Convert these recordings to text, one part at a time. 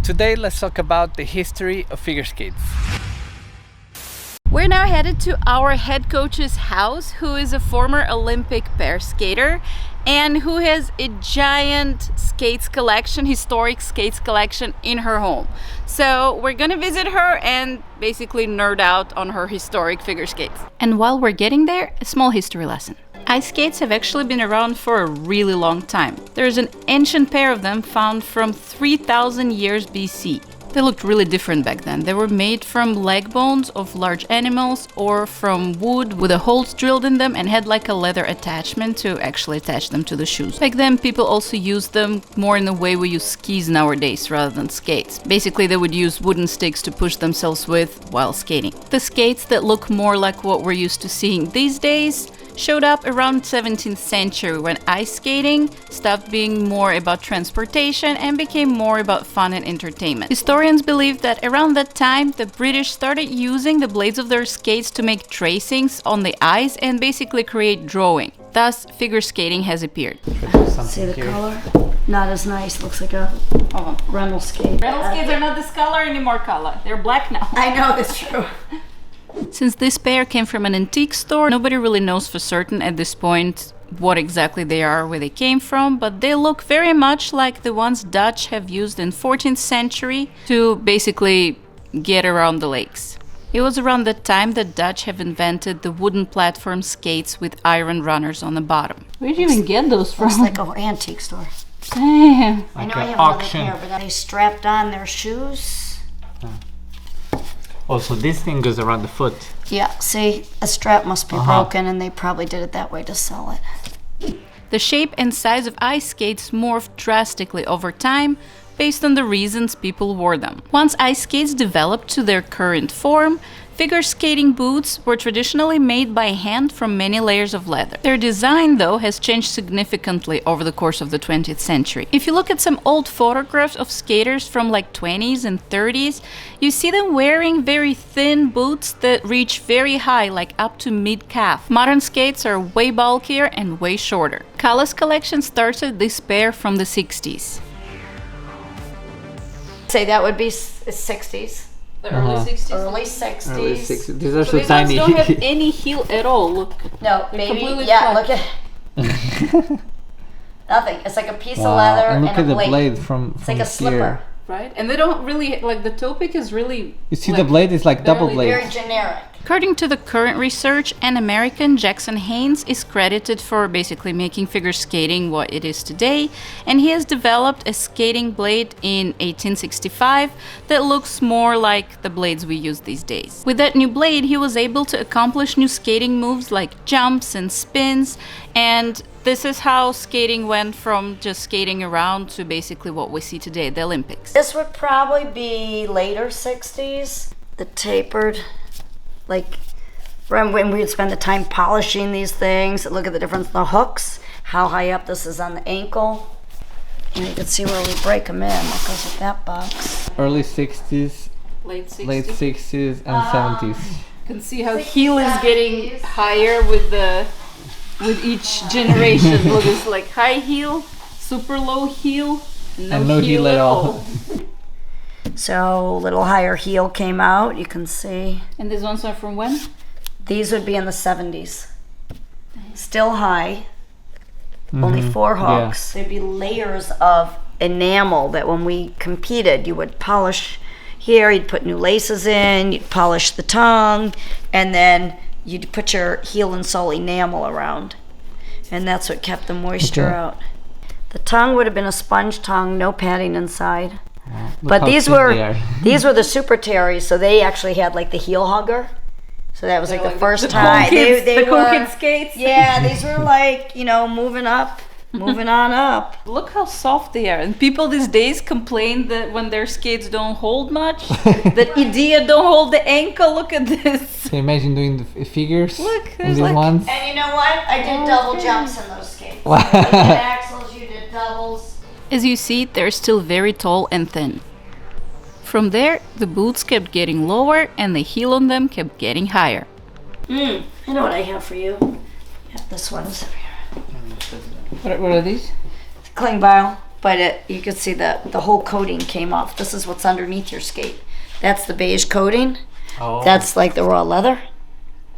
Today let's talk about the history of figure skates. We're now headed to our head coach's house, who is a former Olympic pair skater and who has a giant skates collection, historic skates collection in her home. So we're gonna visit her and basically nerd out on her historic figure skates. And while we're getting there, a small history lesson. Ice skates have actually been around for a really long time. There's an ancient pair of them found from 3,000 years BC. They looked really different back then. They were made from leg bones of large animals or from wood with a holes drilled in them and had like a leather attachment to actually attach them to the shoes. Back then people also used them more in the way we use skis nowadays rather than skates. Basically they would use wooden sticks to push themselves with while skating. The skates that look more like what we're used to seeing these days showed up around 17th century when ice skating stopped being more about transportation and became more about fun and entertainment. Historians believe that around that time the British started using the blades of their skates to make tracings on the ice and basically create drawing. Thus, figure skating has appeared. See the color? Not as nice. Looks like a rental skate. Rental skates are not this color anymore, Carla. They're black now. I know, that's true. Since this pair came from an antique store, nobody really knows for certain at this point what exactly they are, where they came from, but they look very much like the ones Dutch have used in 14th century to basically get around the lakes. It was around that time that Dutch have invented the wooden platform skates with iron runners on the bottom. Where'd you even get those from? Looks like an antique store. Damn. I know I have another pair, but they strapped on their shoes. Also, this thing goes around the foot. Yeah, see, a strap must be broken and they probably did it that way to sell it. The shape and size of ice skates morphed drastically over time based on the reasons people wore them. Once ice skates developed to their current form, figure skating boots were traditionally made by hand from many layers of leather. Their design, though, has changed significantly over the course of the 20th century. If you look at some old photographs of skaters from like 20s and 30s, you see them wearing very thin boots that reach very high, like up to mid-calf. Modern skates are way bulkier and way shorter. Carla's collection started this pair from the 60s. Say that would be 60s. The early 60s? Early 60s. Early 60s. These are so These tiny. ones don't have any heel at all, look. No, They're maybe, completely yeah, flat. look at nothing. It's like a piece of Wow, leather and look and at a the blade. blade from It's like a here. slipper. Right? And they don't really, like the toe pick is really... You see like, the blade is like double barely- blade. Very generic. According to the current research, an American, Jackson Haynes, is credited for basically making figure skating what it is today, and he has developed a skating blade in 1865 that looks more like the blades we use these days. With that new blade, he was able to accomplish new skating moves like jumps and spins, and this is how skating went from just skating around to basically what we see today, the Olympics. This would probably be later 60s. The tapered, like when we'd spend the time polishing these things. Look at the difference in the hooks, how high up this is on the ankle. And you can see where we break them in. What goes with that box? Early 60s, Late 60s. late 60s, and 70s. You can see how heel is getting higher with each generation. Look, it's like high heel, super low heel, And no heel at all. So a little higher heel came out, you can see. And these ones are from when? These would be in the 70s. Still high, only 4 Yeah. hooks. There'd be layers of enamel that when we competed, you would polish here, you'd put new laces in, you'd polish the tongue, and then you'd put your heel and sole enamel around. And that's what kept the moisture Okay. out. The tongue would have been a sponge tongue, no padding inside. Look But how these thin were they are. these were the Super Terries, so they actually had like the heel hugger. So that was like the first the time cool kids, they the cool were. kid skates. Yeah, these were like, you know, moving up, moving on up. Look how soft they are. And people these days complain that when their skates don't hold much, that idea don't hold the ankle. Look at this. Can you imagine doing the figures? Look, on there's these like- ones? And you know what? I did double jumps in those skates. Wow. You did axles, you did doubles. As you see, they're still very tall and thin. From there, the boots kept getting lower and the heel on them kept getting higher. I know what I have for you. Yeah, this one's What are these? cling vial. but you can see the whole coating came off. This is what's underneath your skate. That's the beige coating. Oh. That's like the raw leather.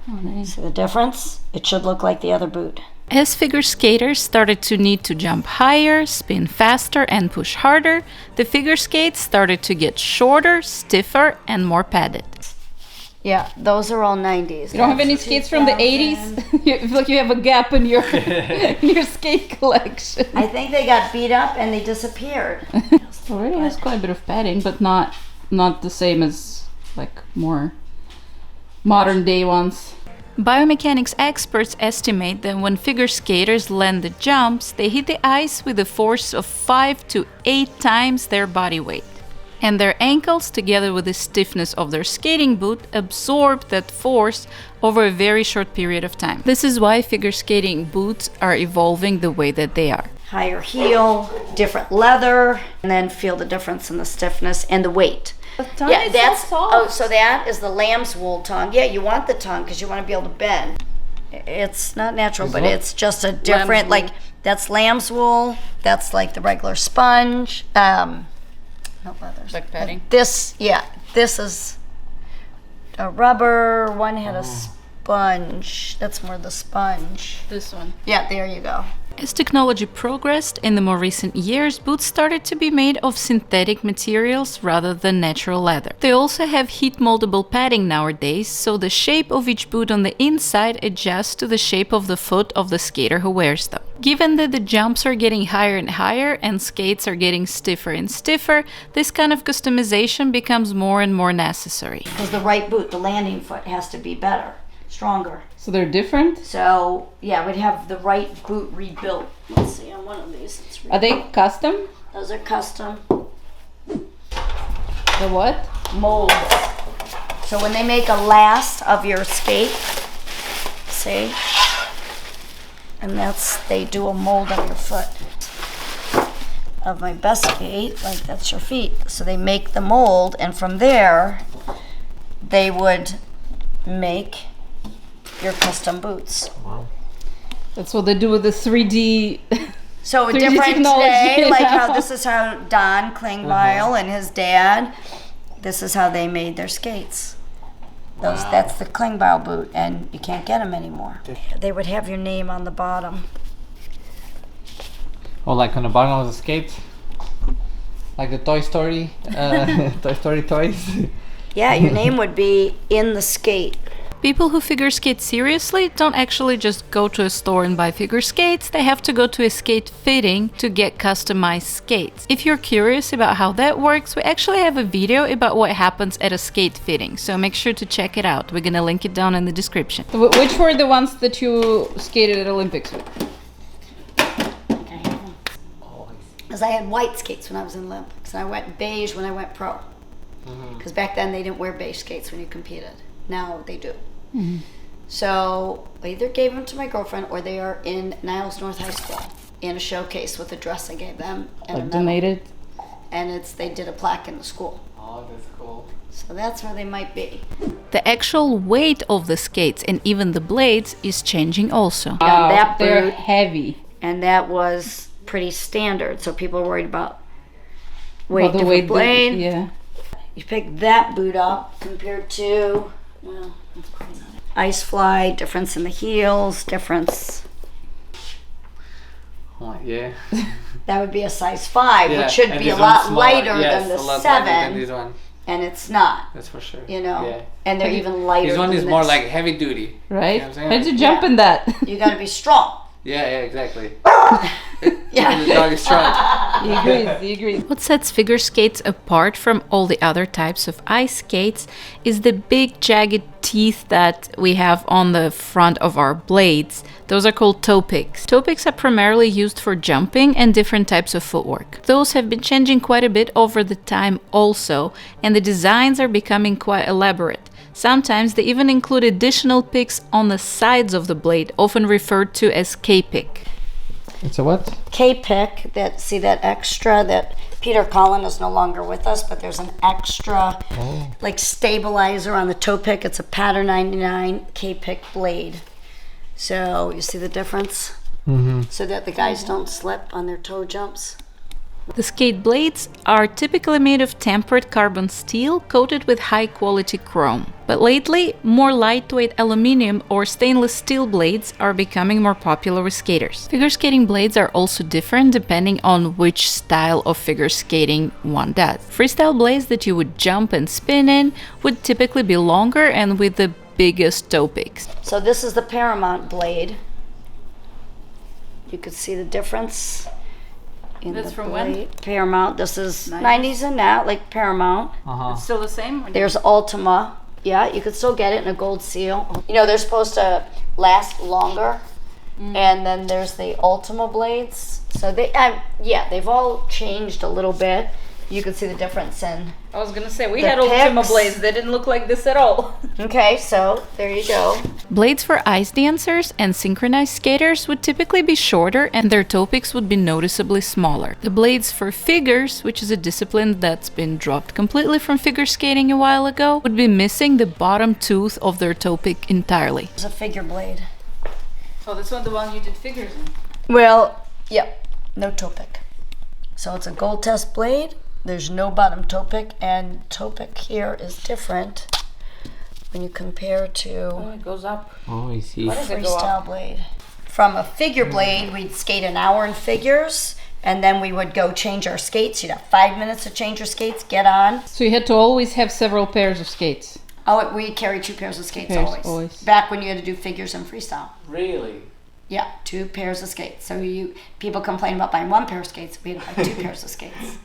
Oh, nice. See the difference? It should look like the other boot. As figure skaters started to need to jump higher, spin faster, and push harder, the figure skates started to get shorter, stiffer, and more padded. Yeah, those are all 90s. You don't have any skates from the 80s? You feel like you have a gap in your in your skate collection. I think they got beat up and they disappeared. Already has quite a bit of padding, but not the same as like more modern day ones. Biomechanics experts estimate that when figure skaters land the jumps, they hit the ice with a force of 5 to 8 times their body weight. And their ankles, together with the stiffness of their skating boot, absorb that force over a very short period of time. This is why figure skating boots are evolving the way that they are. Higher heel, different leather, and then feel the difference in the stiffness and the weight. Yeah, that's so that is the lamb's wool tongue. Yeah, you want the tongue because you want to be able to bend. It's not natural, but it's just a different, like that's lamb's wool. That's like the regular sponge. Not leathers. Like padding. This is a rubber. One had a sponge. That's more the sponge. This one. Yeah, there you go. As technology progressed, in the more recent years, boots started to be made of synthetic materials rather than natural leather. They also have heat-moldable padding nowadays, so the shape of each boot on the inside adjusts to the shape of the foot of the skater who wears them. Given that the jumps are getting higher and higher and skates are getting stiffer and stiffer, this kind of customization becomes more and more necessary. Because the right boot, the landing foot, has to be better, stronger. So they're different? So, yeah, we'd have the right boot rebuilt. Let's see, on one of these. It's Are they custom? Those are custom The what? molds. So when they make a last of your skate, see? And they do a mold of your foot. Of my best skate, like that's your feet. So they make the mold, and from there, they would make your custom boots. Wow. That's what they do with the 3D. So 3D different technology, today, like how yeah. this is how Don Klingbeil and his dad, this is how they made their skates. That's the Klingbeil boot, and you can't get them anymore. They would have your name on the bottom. Oh, like on the bottom of the skate? Like the Toy Story? Toy Story toys? Yeah, your name would be in the skate. People who figure skate seriously don't actually just go to a store and buy figure skates, they have to go to a skate fitting to get customized skates. If you're curious about how that works, we actually have a video about what happens at a skate fitting, so make sure to check it out. We're gonna link it down in the description. Which were the ones that you skated at Olympics with? Because I had white skates when I was in Olympics, and I went beige when I went pro. Because back then they didn't wear beige skates when you competed. Now they do. So I either gave them to my girlfriend, or they are in Niles North High School in a showcase with a dress I gave them and Like donated? And they did a plaque in the school. Oh, that's cool. So that's where they might be. The actual weight of the skates and even the blades is changing also. That they're boot, heavy. and that was pretty standard. So people were worried about weight, But the different weight, blade. yeah. You pick that boot up compared to, well, that's probably not it. Ice Fly, difference in the heels, difference. Oh, yeah. That would be a size 5, Yeah, which should and be a this lot one's smaller. lighter Yes, than the a lot lighter 7, than this one. and it's not, That's for sure. you know. Yeah. And they're even lighter. This one than is more this. like heavy duty. Right? You know what I'm saying? How did you jump in that? You got to be strong. Yeah, exactly. Yeah. The dog is strong. He agrees. What sets figure skates apart from all the other types of ice skates is the big jagged teeth that we have on the front of our blades. Those are called toe picks. Toe picks are primarily used for jumping and different types of footwork. Those have been changing quite a bit over the time also, and the designs are becoming quite elaborate. Sometimes they even include additional picks on the sides of the blade, often referred to as K-pick. It's a what? K-pick, that extra that Peter Collin is no longer with us, but there's an extra like stabilizer on the toe pick. It's a pattern 99 K-pick blade. So you see the difference? So that the guys don't slip on their toe jumps. The skate blades are typically made of tempered carbon steel coated with high-quality chrome. But lately, more lightweight aluminum or stainless steel blades are becoming more popular with skaters. Figure skating blades are also different depending on which style of figure skating one does. Freestyle blades that you would jump and spin in would typically be longer and with the biggest toe picks. So this is the Paramount blade. You could see the difference in That's the from blade. when? Paramount. This is 90s and now, like Paramount. Uh-huh. Still the same? There's Ultima. Yeah, you could still get it in a gold seal. You know, they're supposed to last longer. And then there's the Ultima blades. So they've all changed a little bit. You can see the difference in. I was gonna say, we The had Ultima picks. blades. They didn't look like this at all. Okay, so there you go. Blades for ice dancers and synchronized skaters would typically be shorter and their toe picks would be noticeably smaller. The blades for figures, which is a discipline that's been dropped completely from figure skating a while ago, would be missing the bottom tooth of their toe pick entirely. It's a figure blade. Oh, that's not the one you did figures in. Well, yep, no toe pick. So it's a gold test blade. There's no bottom toe pick, and toe pick here is different when you compare to Oh, it goes up. Oh, I see. What is it go freestyle up? blade. From a figure blade, we'd skate an hour in figures, and then we would go change our skates. You'd have 5 minutes to change your skates, get on. So you had to always have several pairs of skates. Oh, we carry 2 pairs of skates Pairs, always. always. Back when you had to do figures and freestyle. Really? Yeah, 2 pairs of skates. So people complain about buying 1 pair of skates. We had to buy 2 pairs of skates.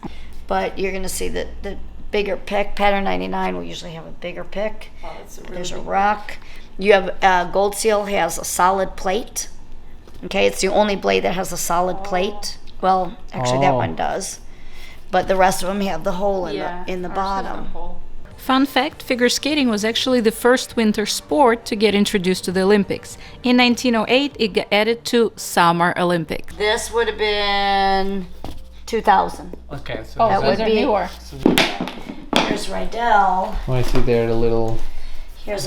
But you're going to see that the bigger pick, pattern 99 will usually have a bigger pick. Oh, that's a really There's a big rock. You have Gold Seal has a solid plate. Okay, it's the only blade that has a solid plate. Well, actually that Oh. one does. But the rest of them have the hole in the bottom. Fun fact, figure skating was actually the first winter sport to get introduced to the Olympics. In 1908, it got added to Summer Olympics. This would have been 2000. Okay, so That would be newer. Here's Rydell. Oh, I see there the little. Here's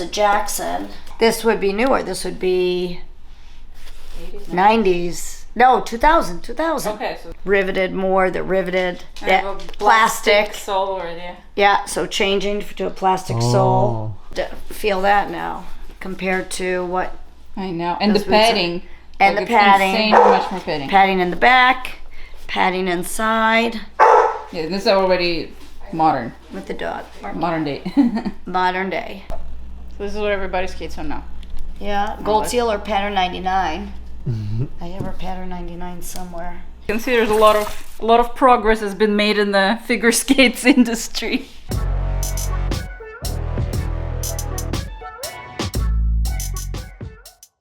a Jackson. This would be newer. This would be 90s. No, 2000. Okay, so Riveted more. The riveted. I That have a plastic. sole already. Yeah, so changing to a plastic sole. Feel that now compared to what I know. And Those the boots are- padding. and the it's padding. Insane how much more padding. padding in the back, padding inside Yeah, this is already modern. with the dog. Modern day. Modern day. This is what everybody skates on now. Yeah, Gold Seal or pattern 99. I have a pattern 99 somewhere. You can see there's a lot of progress has been made in the figure skates industry.